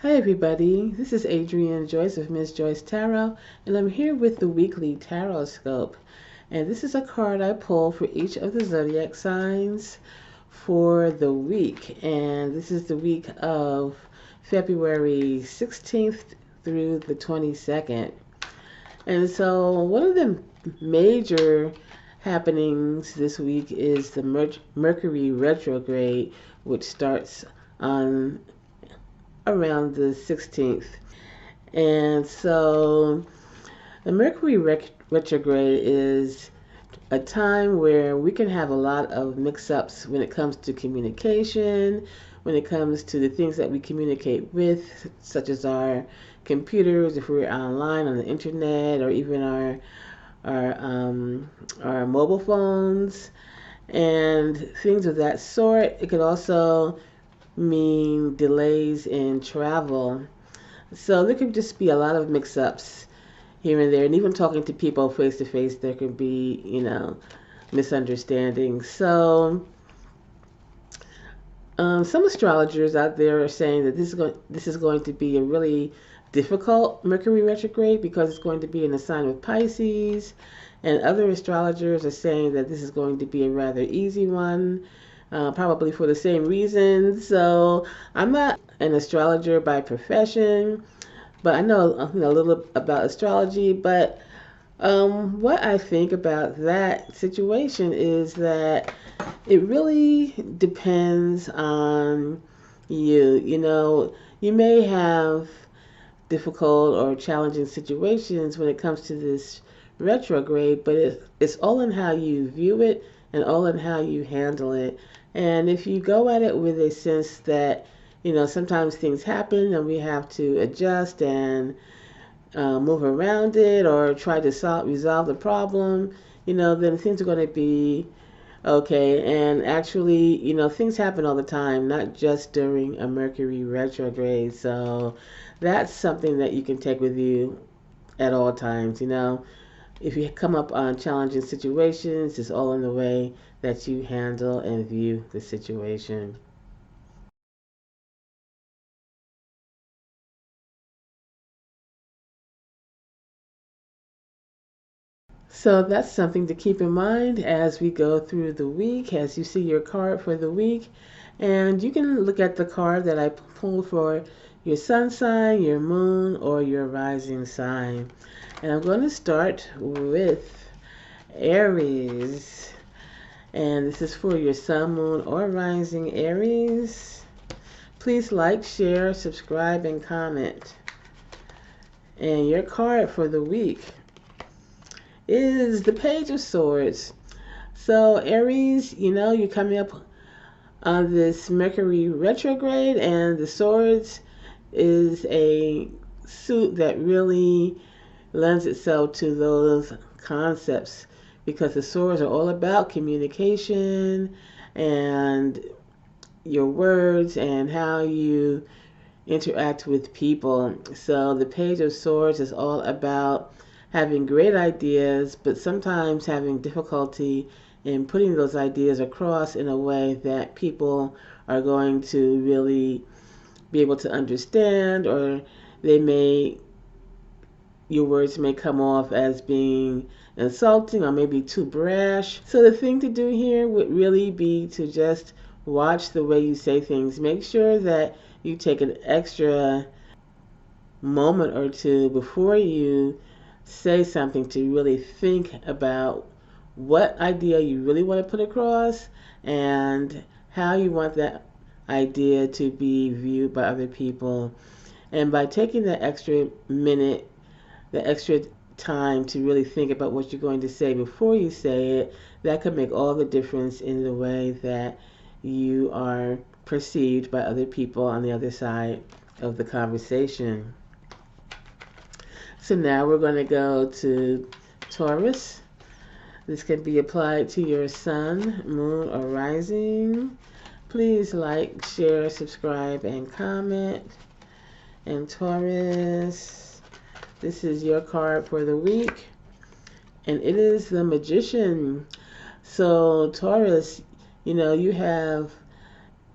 Hi everybody, this is Adrienne Joyce of Miss Joyce Tarot, and I'm here with the weekly Tarotscope. And this is a card I pull for each of the zodiac signs for the week. And this is the week of February 16th through the 22nd. And so one of the major happenings this week is the Mercury retrograde, which starts on around the 16th. And so the Mercury retrograde is a time where we can have a lot of mix-ups when it comes to communication, when it comes to the things that we communicate with, such as our computers, if we're online on the internet, or even our mobile phones and things of that sort. It could also mean delays in travel. So there could just be a lot of mix-ups here and there, and even talking to people face to face, there could be, misunderstandings. So some astrologers out there are saying that this is going to be a really difficult Mercury retrograde because it's going to be in the sign of Pisces, and other astrologers are saying that this is going to be a rather easy one. Probably for the same reasons. So I'm not an astrologer by profession, but I know a little about astrology. But what I think about that situation is that it really depends on you. You may have difficult or challenging situations when it comes to this retrograde, but it's all in how you view it and all in how you handle it. And if you go at it with a sense that, sometimes things happen and we have to adjust and move around it or try to resolve the problem, then things are going to be okay. And actually, things happen all the time, not just during a Mercury retrograde. So that's something that you can take with you at all times. If you come up on challenging situations, it's all in the way that you handle and view the situation. So that's something to keep in mind as we go through the week, as you see your card for the week. And you can look at the card that I pulled for your sun sign, your moon, or your rising sign. And I'm going to start with Aries. And this is for your sun, moon, or rising Aries. Please like, share, subscribe, and comment. And your card for the week is the Page of Swords. So Aries, you're coming up on this Mercury retrograde, and the Swords is a suit that really lends itself to those concepts because the swords are all about communication and your words and how you interact with people. So the Page of Swords is all about having great ideas, but sometimes having difficulty in putting those ideas across in a way that people are going to really be able to understand, or your words may come off as being insulting or maybe too brash. So the thing to do here would really be to just watch the way you say things. Make sure that you take an extra moment or two before you say something to really think about what idea you really want to put across and how you want that idea to be viewed by other people. And by taking the extra minute, the extra time to really think about what you're going to say before you say it, that could make all the difference in the way that you are perceived by other people on the other side of the conversation. So now we're going to go to Taurus. This can be applied to your sun, moon, or rising. Please like, share, subscribe, and comment. And Taurus, this is your card for the week, and it is the Magician. So Taurus, you have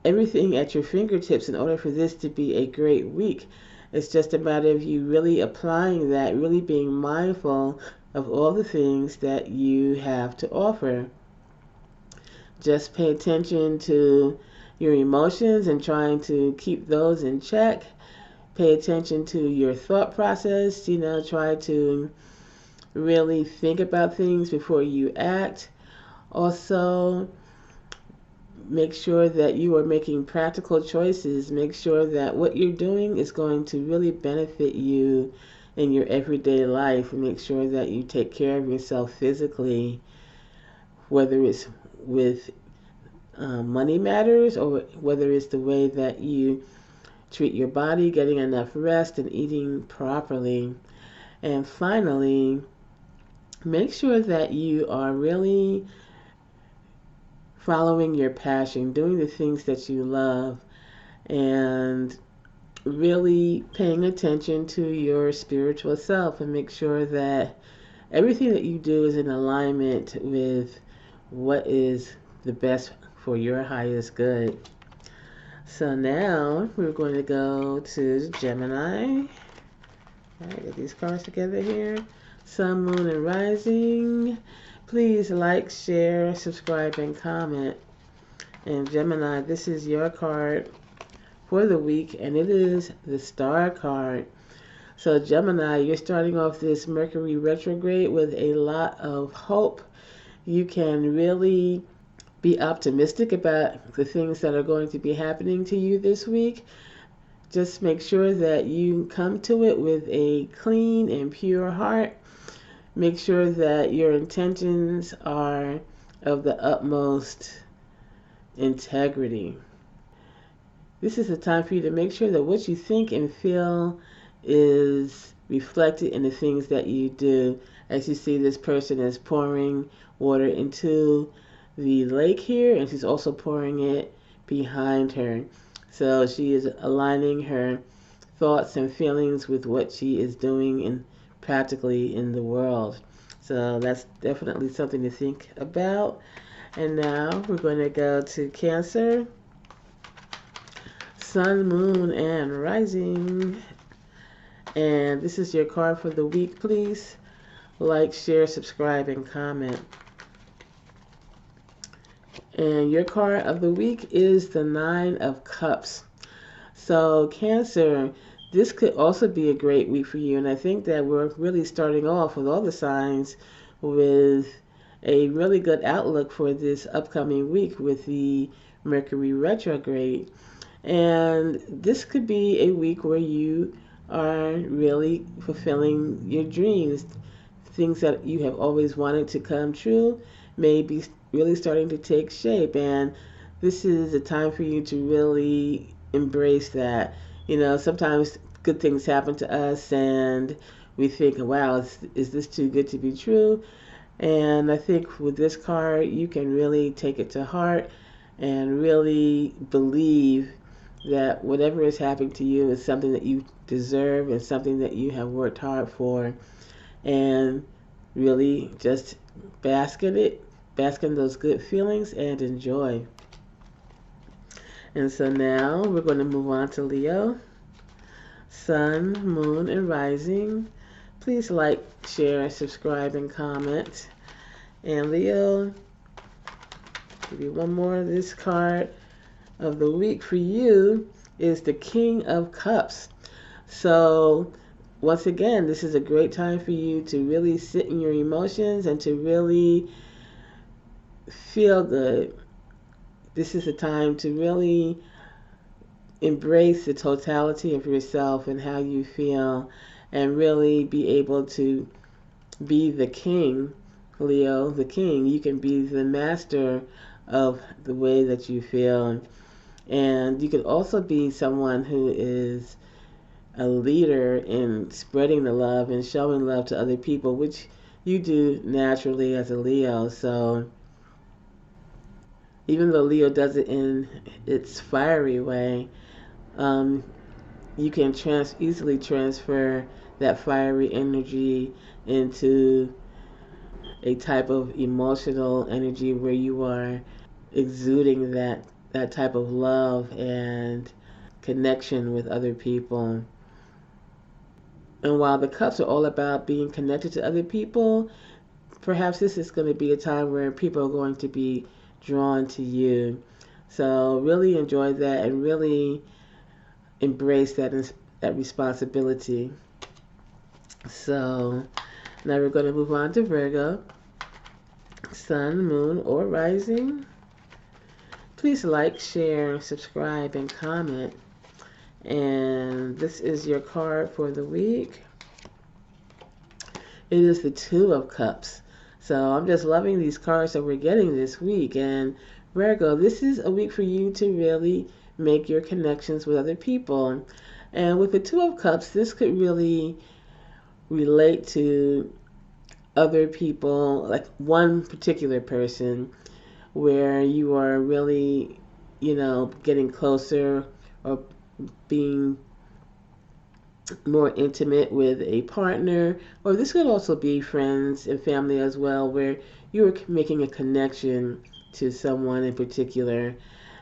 everything at your fingertips in order for this to be a great week. It's just a matter of you really applying that, really being mindful of all the things that you have to offer. Just pay attention to your emotions and trying to keep those in check. Pay attention to your thought process, try to really think about things before you act. Also, make sure that you are making practical choices. Make sure that what you're doing is going to really benefit you in your everyday life. Make sure that you take care of yourself physically, whether it's with money matters or whether it's the way that you treat your body, getting enough rest and eating properly. And finally, make sure that you are really following your passion, doing the things that you love, and really paying attention to your spiritual self, and make sure that everything that you do is in alignment with what is the best for your highest good. So now we're going to go to Gemini. All right, get these cards together here. Sun, Moon, and Rising. Please like, share, subscribe, and comment. And Gemini, this is your card for the week, and it is the Star card. So Gemini, you're starting off this Mercury retrograde with a lot of hope. You can really be optimistic about the things that are going to be happening to you this week. Just make sure that you come to it with a clean and pure heart. Make sure that your intentions are of the utmost integrity. This is a time for you to make sure that what you think and feel is reflected in the things that you do. As you see, this person is pouring water into the lake here, and she's also pouring it behind her. So she is aligning her thoughts and feelings with what she is doing practically in the world. So that's definitely something to think about. And now we're going to go to Cancer. Sun, Moon, and Rising. And this is your card for the week. Please like, share, subscribe, and comment. And your card of the week is the Nine of Cups. So Cancer, this could also be a great week for you. And I think that we're really starting off with all the signs with a really good outlook for this upcoming week with the Mercury retrograde. And this could be a week where you are really fulfilling your dreams. Things that you have always wanted to come true may be really starting to take shape. And this is a time for you to really embrace that. Sometimes good things happen to us and we think, wow, is this too good to be true? And I think with this card, you can really take it to heart and really believe that whatever is happening to you is something that you deserve and something that you have worked hard for, and really just bask in it, bask in those good feelings and enjoy. And so now we're going to move on to Leo. Sun, Moon, and Rising. Please like, share, subscribe, and comment. And Leo, give you one more of this card of the week for you is the King of Cups. So once again, this is a great time for you to really sit in your emotions and to really feel good. This is a time to really embrace the totality of yourself and how you feel, and really be able to be the king, Leo, the king. You can be the master of the way that you feel. And you can also be someone who is a leader in spreading the love and showing love to other people, which you do naturally as a Leo. So even though Leo does it in its fiery way, you can easily transfer that fiery energy into a type of emotional energy where you are exuding that that type of love and connection with other people. And while the cups are all about being connected to other people, perhaps this is going to be a time where people are going to be drawn to you. So really enjoy that and really embrace that responsibility. So now we're going to move on to Virgo, Sun, Moon, or Rising. Please like, share, subscribe, and comment. And this is your card for the week. It is the Two of Cups. So I'm just loving these cards that we're getting this week. And Virgo, this is a week for you to really make your connections with other people. And with the Two of Cups, this could really relate to other people, like one particular person, where you are really, getting closer or being more intimate with a partner. Or this could also be friends and family as well, where you're making a connection to someone in particular.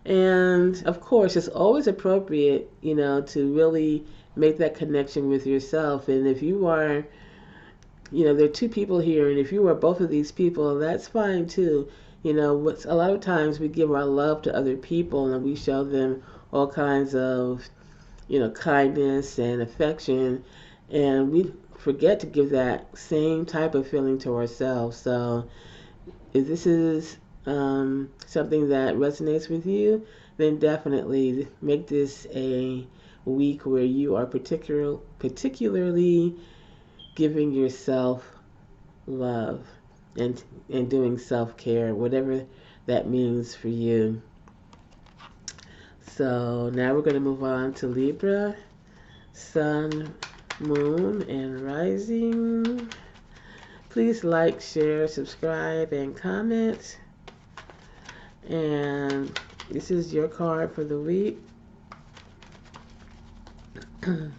And of course, it's always appropriate, to really make that connection with yourself. And if you are, there are two people here, and if you are both of these people, that's fine too. A lot of times we give our love to other people and we show them all kinds of, kindness and affection, and we forget to give that same type of feeling to ourselves. So if this is something that resonates with you, then definitely make this a week where you are particularly giving yourself love and doing self-care, whatever that means for you. So now we're going to move on to Libra, Sun, Moon, and Rising. Please like, share, subscribe, and comment. And this is your card for the week. And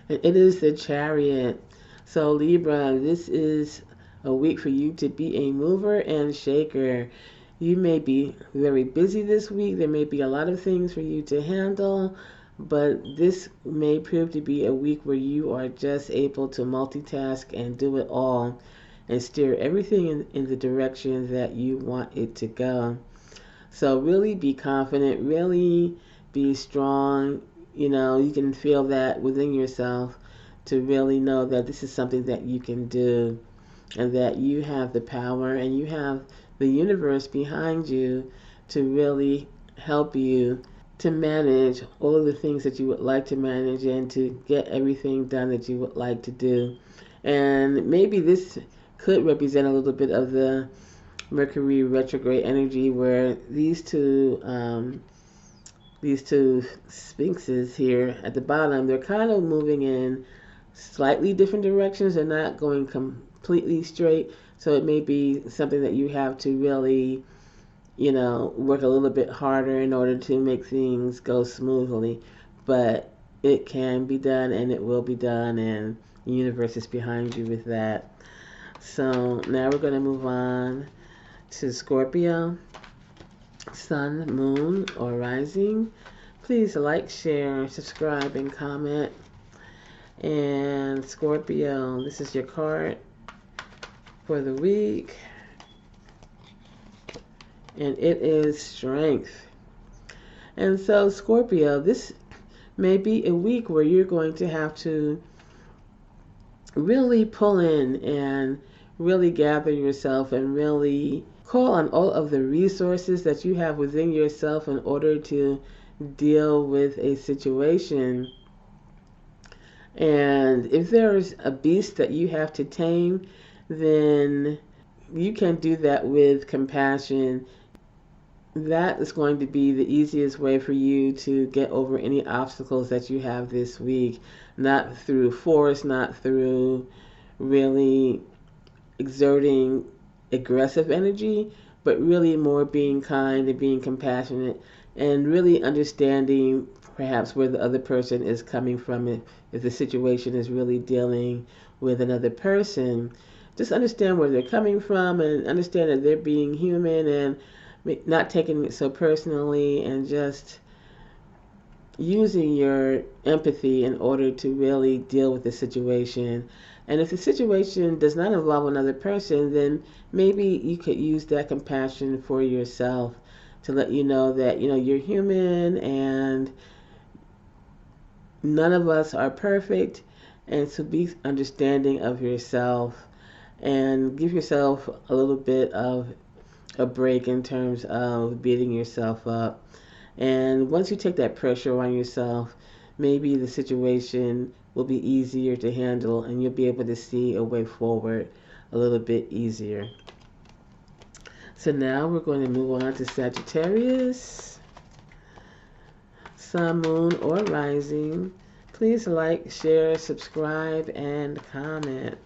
it is the Chariot. So Libra, this is a week for you to be a mover and shaker. You may be very busy this week. There may be a lot of things for you to handle, but this may prove to be a week where you are just able to multitask and do it all and steer everything in the direction that you want it to go. So really be confident, really be strong. You can feel that within yourself to really know that this is something that you can do and that you have the power and you have the universe behind you to really help you to manage all of the things that you would like to manage and to get everything done that you would like to do. And maybe this could represent a little bit of the Mercury retrograde energy, where these two sphinxes here at the bottom, they're kind of moving in slightly different directions. They're not going completely straight. So it may be something that you have to really, work a little bit harder in order to make things go smoothly. But it can be done and it will be done, and the universe is behind you with that. So now we're going to move on to Scorpio, Sun, Moon, or Rising. Please like, share, subscribe, and comment. And Scorpio, this is your card for the week. And it is Strength. And so Scorpio, this may be a week where you're going to have to really pull in and really gather yourself and really call on all of the resources that you have within yourself in order to deal with a situation. And if there's a beast that you have to tame, then you can do that with compassion. That is going to be the easiest way for you to get over any obstacles that you have this week. Not through force, not through really exerting aggressive energy, but really more being kind and being compassionate and really understanding perhaps where the other person is coming from. If the situation is really dealing with another person, just understand where they're coming from and understand that they're being human, and not taking it so personally, and just using your empathy in order to really deal with the situation. And if the situation does not involve another person, then maybe you could use that compassion for yourself to let you know that you're human and none of us are perfect, and to be understanding of yourself and give yourself a little bit of a break in terms of beating yourself up. And once you take that pressure on yourself, maybe the situation will be easier to handle and you'll be able to see a way forward a little bit easier. So now we're going to move on to Sagittarius. Sun, moon, or rising. Please like, share, subscribe, and comment.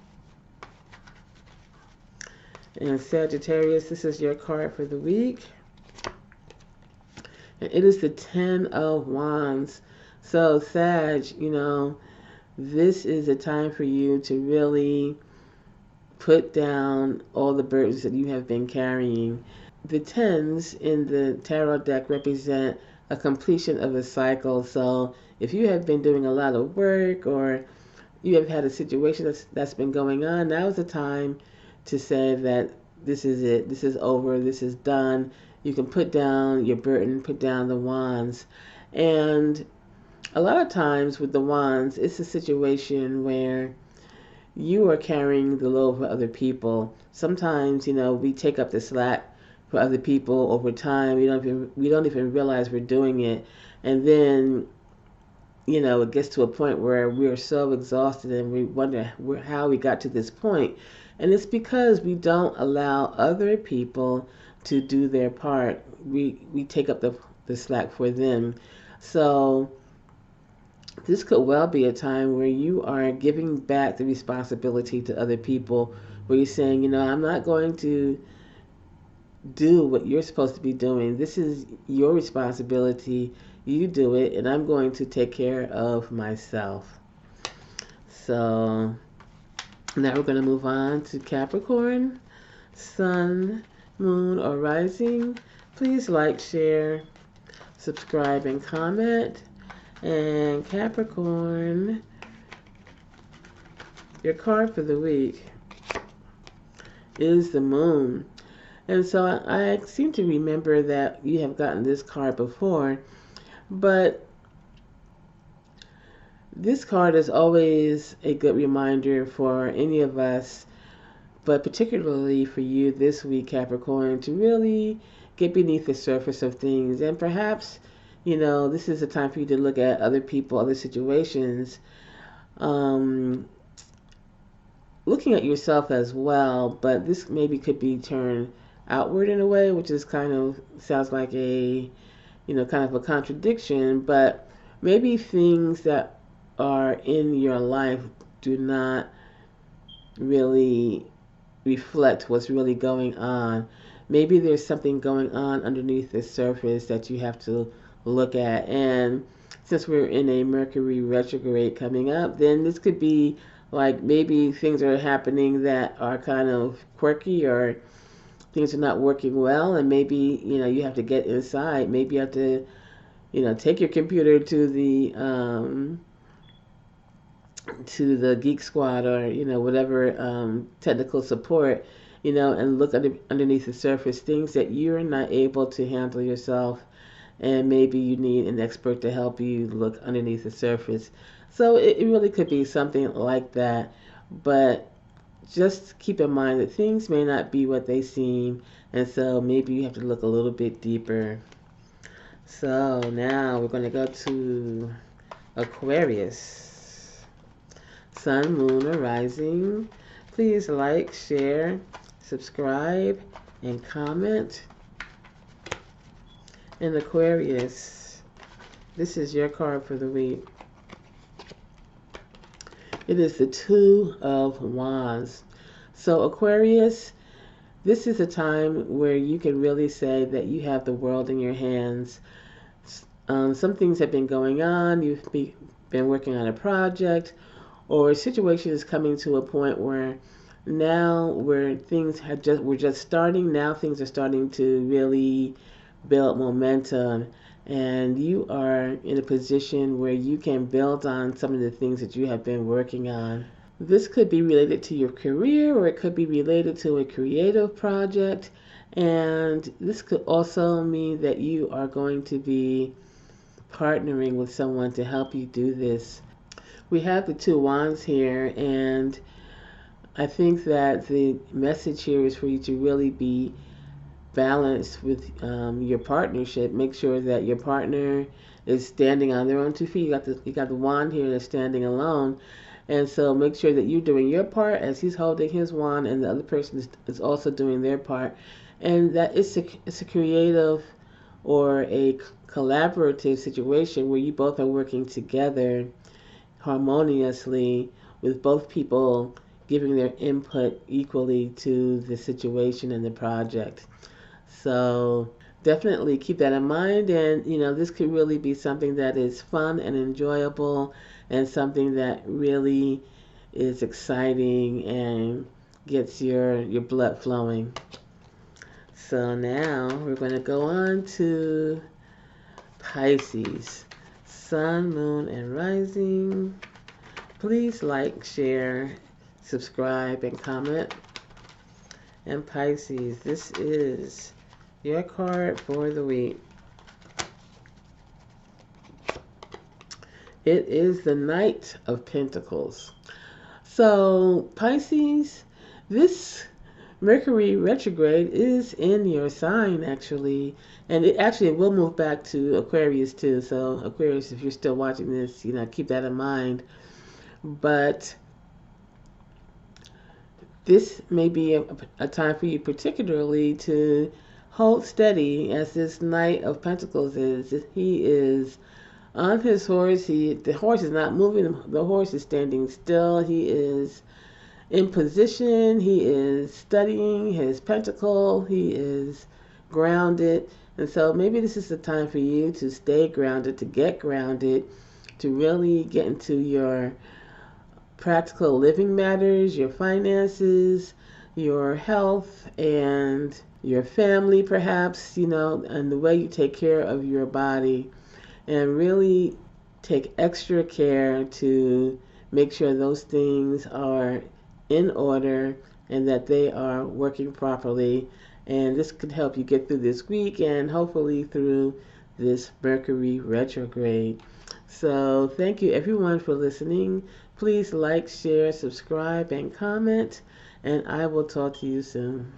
And Sagittarius, this is your card for the week. And it is the Ten of Wands. So Sag, this is a time for you to really put down all the burdens that you have been carrying. The tens in the tarot deck represent a completion of a cycle. So if you have been doing a lot of work or you have had a situation that's been going on, now is the time to say that this is it, this is over, this is done. You can put down your burden, put down the wands. And a lot of times with the wands, it's a situation where you are carrying the load for other people. Sometimes, we take up the slack for other people over time. We don't even realize we're doing it. And then, it gets to a point where we're so exhausted and we wonder how we got to this point. And it's because we don't allow other people to do their part. We take up the slack for them. So this could well be a time where you are giving back the responsibility to other people, where you're saying, I'm not going to do what you're supposed to be doing. This is your responsibility. You do it, and I'm going to take care of myself. So now we're going to move on to Capricorn. Sun, moon, or rising. Please like, share, subscribe, and comment. And Capricorn, your card for the week is the moon. And so I seem to remember that you have gotten this card before, but this card is always a good reminder for any of us, but particularly for you this week, Capricorn, to really get beneath the surface of things. And perhaps, this is a time for you to look at other people, other situations, looking at yourself as well, but this maybe could be turned outward in a way, which is sounds like a, kind of a contradiction, but maybe things that are in your life do not really reflect what's really going on. Maybe there's something going on underneath the surface that you have to look at. And since we're in a Mercury retrograde coming up, then this could be like maybe things are happening that are kind of quirky, or things are not working well, and maybe you have to get inside. Maybe you have to take your computer to the Geek Squad, or whatever technical support, and look underneath the surface, things that you're not able to handle yourself, and maybe you need an expert to help you look underneath the surface. So it really could be something like that, but just keep in mind that things may not be what they seem, and so maybe you have to look a little bit deeper. So now we're going to go to Aquarius. Sun, moon, or rising. Please like, share, subscribe, and comment. In Aquarius, this is your card for the week. It is the Two of Wands. So Aquarius, this is a time where you can really say that you have the world in your hands. Some things have been going on. You've been working on a project, or a situation is coming to a point where now where things had just were just starting, now things are starting to really build momentum, and you are in a position where you can build on some of the things that you have been working on. This could be related to your career, or it could be related to a creative project, and this could also mean that you are going to be partnering with someone to help you do this. We have the two wands here, and I think that the message here is for you to really be balanced with your partnership. Make sure that your partner is standing on their own 2 feet. You got the wand here that's standing alone, and so make sure that you're doing your part as he's holding his wand, and the other person is also doing their part, and that it's a creative or a collaborative situation where you both are working together harmoniously with both people giving their input equally to the situation and the project. So definitely keep that in mind, and this could really be something that is fun and enjoyable, and something that really is exciting and gets your blood flowing. So now we're going to go on to Pisces. Sun, Moon, and Rising. Please like, share, subscribe, and comment. And Pisces, this is your card for the week. It is the Knight of Pentacles. So Pisces, this Mercury retrograde is in your sign, actually, and it will move back to Aquarius too. So Aquarius, if you're still watching this, keep that in mind. But this may be a time for you particularly to hold steady, as this Knight of Pentacles is. He is on his horse. The horse is not moving. The horse is standing still. He is in position. He is studying his pentacle. He is grounded. And so maybe this is the time for you to stay grounded, to get grounded, to really get into your practical living matters, your finances, your health, and your family, perhaps, and the way you take care of your body, and really take extra care to make sure those things are in order and that they are working properly. And this could help you get through this week and hopefully through this Mercury retrograde. So thank you everyone for listening. Please like, share, subscribe, and comment, and I will talk to you soon.